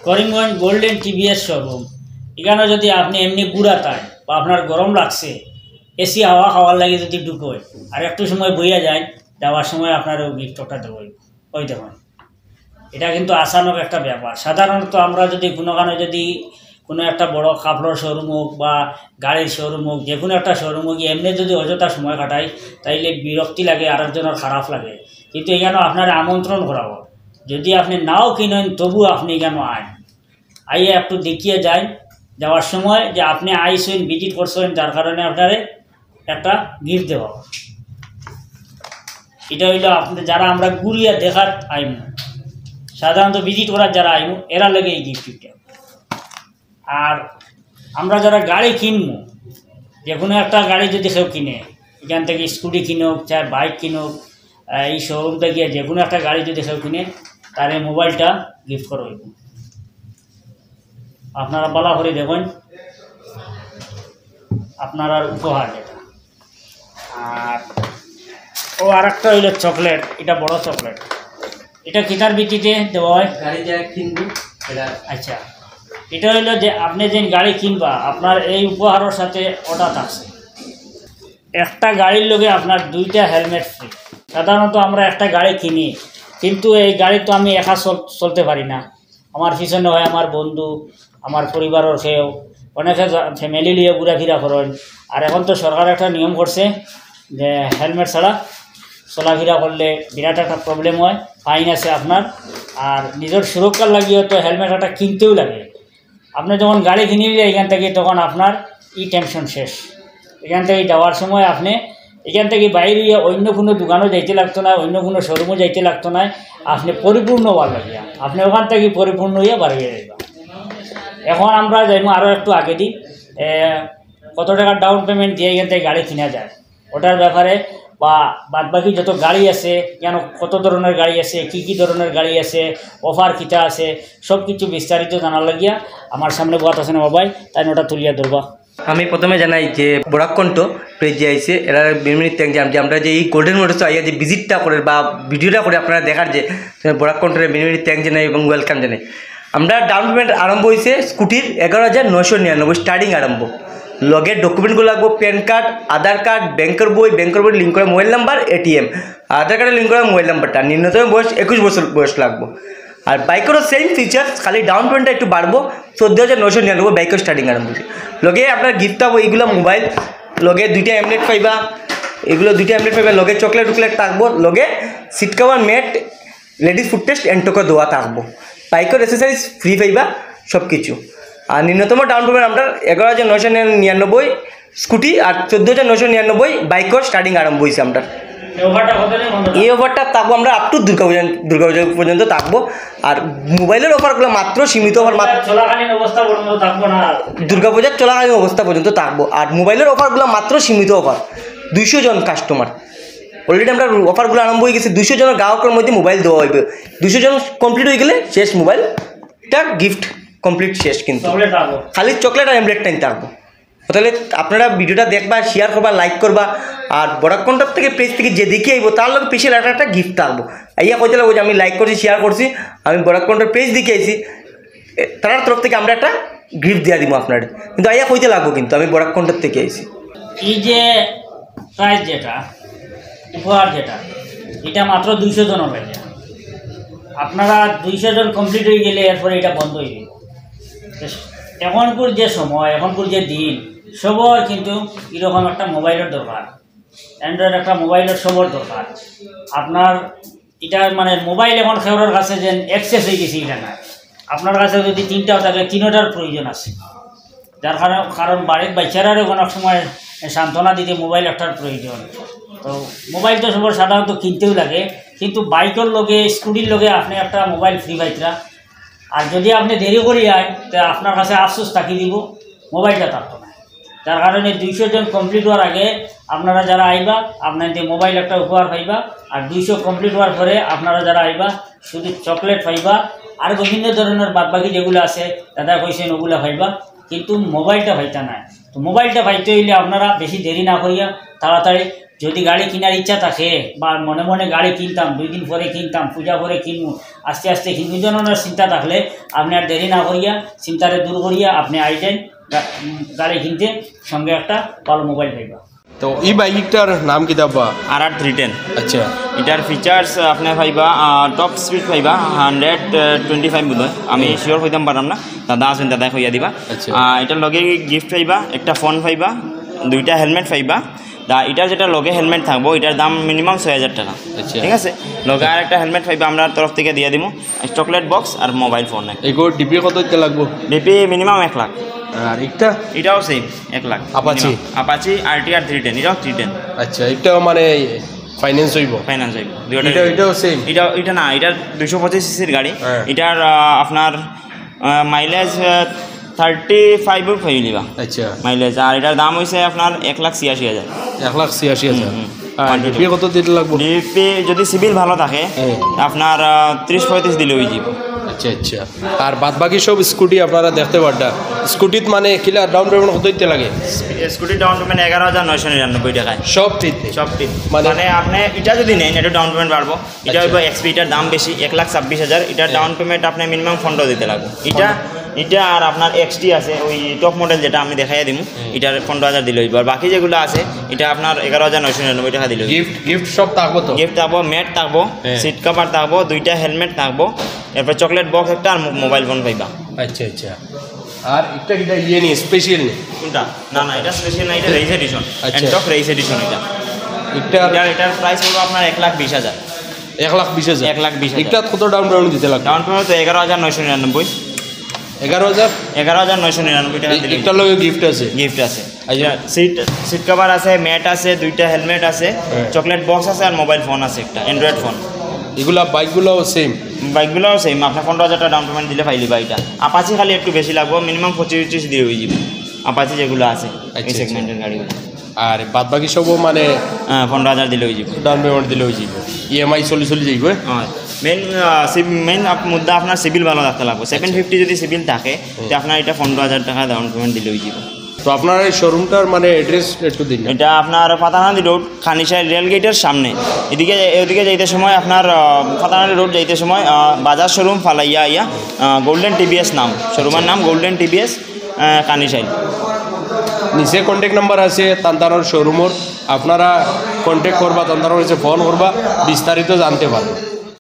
Karimganj golden TVS showroom. এখানে যদি আপনি এমনি গুড়া তাই বা আপনার গরম লাগছে, এসি হাওয়া খাওয়ার লাগে যদি ঢুকোয় আর একটু সময় বইয়া যায়, যাওয়ার সময় আপনার ওই গিফটটা দেবই। ওই দেখুন, এটা কিন্তু আসানোর একটা ব্যাপার। সাধারণত আমরা যদি কোনো একটা বড় কাপড়ের শোরুম হোক বা গাড়ির শোরুম হোক, যে কোনো একটা শোরুম হোক, এমনি যদি অযথা সময় কাটাই তাইলে বিরক্তি লাগে, আরেকজনের খারাপ লাগে। কিন্তু এখানে আপনার আমন্ত্রণ করা হোক, যদি আপনি নাও কিনেন তবু আপনি এখানে আইয়ে একটু দেখিয়ে যায়, যাওয়ার সময় যে আপনি আইসেন, ভিজিট করছেন, যার কারণে আপনারে একটা গিফট দেওয়া। এটা হইল আপনি যারা আমরা ঘুরিয়া দেখার আইমু, সাধারণত ভিজিট করার যারা আইমু এরা লাগে এই গিফটটা। আর আমরা যারা গাড়ি কিনবো, যে কোনো একটা গাড়ি যদি কেউ কিনে, এখান থেকে স্কুটি কিনুক চাই বাইক কিনুক, এই শোরুম থেকে যে কোনো একটা গাড়ি যদি কেউ কিনে, তার এই মোবাইলটা গিফট করা হইব। আপনারা বলা করে দেখুন আপনারা উপহার যেটা। আর আর একটা হইল চকলেট, এটা বড় চকলেট, এটা কিতার ভিত্তিতে দেওয়া হয় গাড়ি যা কিনবি এটা। আচ্ছা, এটা হইল যে আপনি যে গাড়ি কিনবা, আপনার এই উপহারের সাথে ওটা থাকছে। একটা গাড়ির লগে আপনার 2টা হেলমেট ফ্রি। সাধারণত আমরা একটা গাড়ি কিনি, কিন্তু এই গাড়ি তো আমি একা চলতে পারি না, আমার পিছনে হয় আমার বন্ধু, আমার পরিবারের কেউ, অনেকে ফ্যামিলি নিয়ে ঘোরাফেরা করেন। আর এখন তো সরকার একটা নিয়ম করছে যে হেলমেট ছাড়া চলাফেরা করলে বিরাট একটা প্রবলেম হয়, ফাইন আছে আপনার। আর নিজের সুরক্ষার লাগিয়ে তো হেলমেট একটা কিনতেও লাগে। আপনি যখন গাড়ি কিনে নিলে এখান থেকে, তখন আপনার টেনশন শেষ। এখান থেকে যাওয়ার সময় আপনি এখান থেকে বাইরে অন্য কোনো দোকানও যাইতে লাগতো না, অন্য কোনো শোরুমও যাইতে লাগতো না, আপনি পরিপূর্ণ হওয়ার লাগিয়া আপনি ওখান থেকে পরিপূর্ণ হইয়া বাড়িয়ে যাইবা। এখন আমরা যাইব আরও একটু আগে দিই, কত টাকা ডাউন পেমেন্ট দিয়ে এখান থেকে গাড়ি কিনা যায় ওটার ব্যাপারে, বা বাদবাকি যত গাড়ি আছে, কেন কত ধরনের গাড়ি আছে, কি ধরনের গাড়ি আছে, অফার কিটা আছে, সব কিছু বিস্তারিত জানার লাগিয়া আমার সামনে বাত আছে না বাবাই, তাই ওটা তুলিয়া ধরবা। আমি প্রথমে জানাই যে বরাককণ্ঠ পেজ যে আইসে এরা বিমিনিট থ্যাংক, যে আমরা যে এই গোল্ডেন মোটরস আইয়া যে ভিজিটটা করে বা ভিডিওটা করে আপনারা দেখার, যে বরাককণ্ঠের বিমিনিট থ্যাংক জানাই এবং ওয়েলকাম জানাই। আমরা ডাউন পেমেন্ট আরম্ভ হয়েছে স্কুটির 11,999 স্টার্টিং আরম্ভ। লগের ডকুমেন্টগুলো লাগবো প্যান কার্ড, আধার কার্ড, ব্যাংকের বই লিঙ্ক করে মোবাইল নাম্বার, এটিএম, আধার কার্ডে লিঙ্ক করা মোবাইল নাম্বারটা, নিম্নতম বয়স 21 বছর বয়স লাগবো। আর বাইকেরও সেম ফিচার্স, খালি ডাউন পেমেন্টটা একটু বাড়বো। 14,999 বাইকের স্টার্টিং আরম্ভ হয়েছে। লগে আপনার গিফট পাবো এইগুলো মোবাইল, লগে 2টা এমলেট পাইবা, এগুলো 2টা এমলেট পাইবা, লগে চকলেট থাকবো, লগে seat cover, mat, ladies foot rest এন্টোকে দেওয়া থাকবো। বাইকের এক্সেসারিজ ফ্রি পাইবা সব কিছু। আর নিম্নতম ডাউন পেমেন্ট আমরা 11,999 স্কুটি আর 14,999 বাইকের স্টার্টিং আরম্ভ হয়েছে আমরা। এই অফারটা থাকবো আমরা আপ টু দুর্গাপূজা পর্যন্ত থাকবো। আর মোবাইলের অফারগুলো মাত্র সীমিত অফার, দুর্গাপূজার চলাকালীন অবস্থা পর্যন্ত থাকবো। আর মোবাইলের অফারগুলো মাত্র সীমিত অফার, 200 জন কাস্টমার। অলরেডি আমরা অফারগুলো আরম্ভ হয়ে গেছে। 200 জনের গ্রাহকের মধ্যে মোবাইল দেওয়া হইবে। 200 জন কমপ্লিট হয়ে গেলে শেষ, মোবাইলটা গিফট কমপ্লিট শেষ। কিন্তু খালি চকলেট আর এমলেট টাইম থাকবো। তাহলে আপনারা ভিডিওটা দেখবা, শেয়ার করবা, লাইক করবা। আর বরাককণ্ঠর থেকে পেজ থেকে যে দেখে আইব তার লোক স্পেশাল একটা গিফট থাকবো। আইয়া কইতে লাগবো যে আমি লাইক করছি, শেয়ার করছি, আমি বরাককণ্ঠর পেজ দেখে আইছি, তার তরফ থেকে আমরা একটা গিফট দিয়ে দিব আপনার। কিন্তু আইয়া কইতে লাগবো কিন্তু আমি বরাককণ্ঠর থেকে আইছি। এই যে প্রাইস যেটা, উপহার যেটা, এটা মাত্র 200 জনের বাইরে। আপনারা 200 জন কমপ্লিট হয়ে গেলে এরপরে এটা বন্ধ হয়ে যাবে। এখনকার যে সময়, এখনকার যে দিন, সবার কিন্তু এরকম একটা মোবাইলের দরকার, অ্যান্ড্রয়েড একটা মোবাইলের সবার দরকার। আপনার এটা মানে মোবাইল এখন খেওয়ার কাছে যে অ্যাক্সেস হয়ে গেছে, এটা না। আপনার কাছে যদি 3টাও থাকে, 3টার প্রয়োজন আছে। যার কারণ বাড়ির বাচ্চারারও অনেক সময় সান্ত্বনা দিতে মোবাইল একটার প্রয়োজন। তো মোবাইল তো সবার সাধারণত কিনতেও লাগে, কিন্তু বাইকের লগে, স্কুটির লগে আপনি একটা মোবাইল ফ্রি পাইতরা। আর যদি আপনি দেরি করি আয়, তো আপনার কাছে আফসোস থাকি দিব, মোবাইলটা থাকতো না। যার কারণে 200 জন কমপ্লিট হওয়ার আগে আপনারা যারা আইবা, আপনাদের মোবাইল একটা উপহার পাইবা। আর 200 কমপ্লিট হওয়ার পরে আপনারা যারা আইবা, শুধু চকলেট পাইবা। আর বিভিন্ন ধরনের বাদবাকি যেগুলো আছে দাদা কইছেন ওগুলো পাইবা, কিন্তু মোবাইলটা পাইতা না। তো মোবাইলটা পাইতে হইলে আপনারা বেশি দেরি না করিয়া তাড়াতাড়ি যদি গাড়ি কেনার ইচ্ছা থাকে বা মনে মনে গাড়ি কিনতাম 2 দিন পরে কিনতাম পূজা করে কিনবো আস্তে আস্তে কিনবো জনের চিন্তা থাকলে আপনি আর দেরি না করিয়া চিন্তারে দূর করিয়া আপনি আইতেন গাড়ি কিনতে সঙ্গে একটা ভালো মোবাইল পাইবা। তো এই বাইকটার নাম কি দাবা? RR310। আচ্ছা এটার ফিচার্স আপনি পাইবা টপ স্পিড পাইবা 125 বোধ হয়, আমি শিওর হইতাম পারলাম না, দাদা আছেন দাদা হইয়া দিবা। আচ্ছা। এটার লগে গিফট পাইবা, একটা ফোন পাইবা, 2টা হেলমেট পাইবা। এটার যেটা লগে হেলমেট থাকবো এটার দাম মিনিমাম 6000 টাকা। আচ্ছা। ঠিক আছে, লগে আর একটা হেলমেট পাইবা আমরা তরফ থেকে দিয়ে দিব, চকলেট বক্স আর মোবাইল ফোন। এগো ডিপি কত দিতে লাগবো? DP minimum 1 lakh. আর একটা এটাও same 1 lakh. Apache? Apache RTR 310, এটাও 310 আচ্ছা এটা মানে ফাইন্যান্স হইব? ফাইন্যান্স হইব। এটাও সেম? এটা না, এটার 225 সিসির গাড়ি। হ্যাঁ। এটার আপনার মাইলেজ 35 পাইলিবা আচ্ছা মাইলেজ, আর এটার দাম হয়েছে আপনার 1,86,000। 1,86,000। আর ডিপি কত দিতে লাগবো? ডিপি যদি সিভিল ভালো থাকে হ্যাঁ। আপনার 30-35 দিলে হয়ে যাব। আচ্ছা আচ্ছা। আর বাদ বাকি সব স্কুটি আপনারা দেখতে পারটা, স্কুটিত মানে কিলা ডাউন পেমেন্ট কত দিতে লাগে? স্কুটি ডাউন পেমেন্ট 11,999 টাকায় সব দিতে? সব ঠিক। মানে- মানে আপনি এটা যদি নেন এটা ডাউন পেমেন্ট বাড়বো। এটা হইব XP, এটার দাম বেশি 1,26,000। এটার ডাউন পেমেন্ট আপনি মিনিমাম ফন্ড দিতে লাগবে। এটা আর আপনার XT আছে ওই টপ মডেল যেটা আমি দেখাই দিব, এটার 15,000 দিলে হইব। আর বাকি যেগুলো আছে এটা আপনার 11,999 টাকা দিলে হইব। গিফট সব থাকবো তো? গিফট থাকবো, ম্যাট থাকবো, সিট কভার থাকবো, 2টা হেলমেট থাকবো, এরপর চকলেট বক্স একটা আর মোবাইল ফোন পাইবা। আচ্ছা আচ্ছা। আর এটা কিটা ইয়ে নেই স্পেশাল নেই? কোনটা? না না, এটা স্পেশাল না, এটা রেস এডিশন। আচ্ছা। Ntorq race edition. এটার প্রাইস হলো আপনার 1,20,000। 1,20,000? 1,20,000। এটা কত ডাউন পেমেন্ট দিতে লাগবে? ডাউন পেমেন্ট তো 11,999। 11,000? 11,999 টাকা দিলে এটার লগে গিফট আছে? গিফট আছে। সিট কভার আছে, ম্যাট আছে, 2টা হেলমেট আছে, চকলেট বক্স আছে আর মোবাইল ফোন আছে একটা, অ্যান্ড্রয়েড ফোন। এগুলা বাইকগুলোও সেম? বাইকগুলোও সেম, আপনার 15,000 টাকা ডাউন পেমেন্ট দিলে পাইলিবা। এটা আপাচি খালি একটু বেশি লাগবে, মিনিমাম 25-30 দিয়ে হয়ে যাবে আপাচি যেগুলো আছে এই সেগমেন্টের গাড়িগুলো। আর বাদ বাকি সব মানে 15,000 দিলে হয়ে যাবে ডাউন পেমেন্ট দিলে হয়ে যাবে, ইএমআই চলি যাইব। হ্যাঁ, মেইন মুদ্দা আপনার সিভিল ভালো রাখতে লাগবে। 750 যদি সিভিল থাকে তো আপনার এটা 15,000 টাকা ডাউন পেমেন্ট দিলে হয়ে যাবে। তো আপনার এই শোরুমটার মানে অ্যাড্রেস একটু দিন। এটা আপনার পাতানাদি রোড, খানিশাই রেলগেটের সামনে। এদিকে যাইতে সময় আপনার পাতানাদি রোড যাইতে সময় বাজার শোরুম ফালাইয়া গোল্ডেন TVS নাম, শোরুমের নাম গোল্ডেন TVS খানিশাই। নিচে কন্ট্যাক্ট নাম্বার আছে তান্তানোর শোরুমর, আপনারা কন্ট্যাক্ট করবা, তান্তানোর কাছে ফোন করবা, বিস্তারিত জানতে পারবে।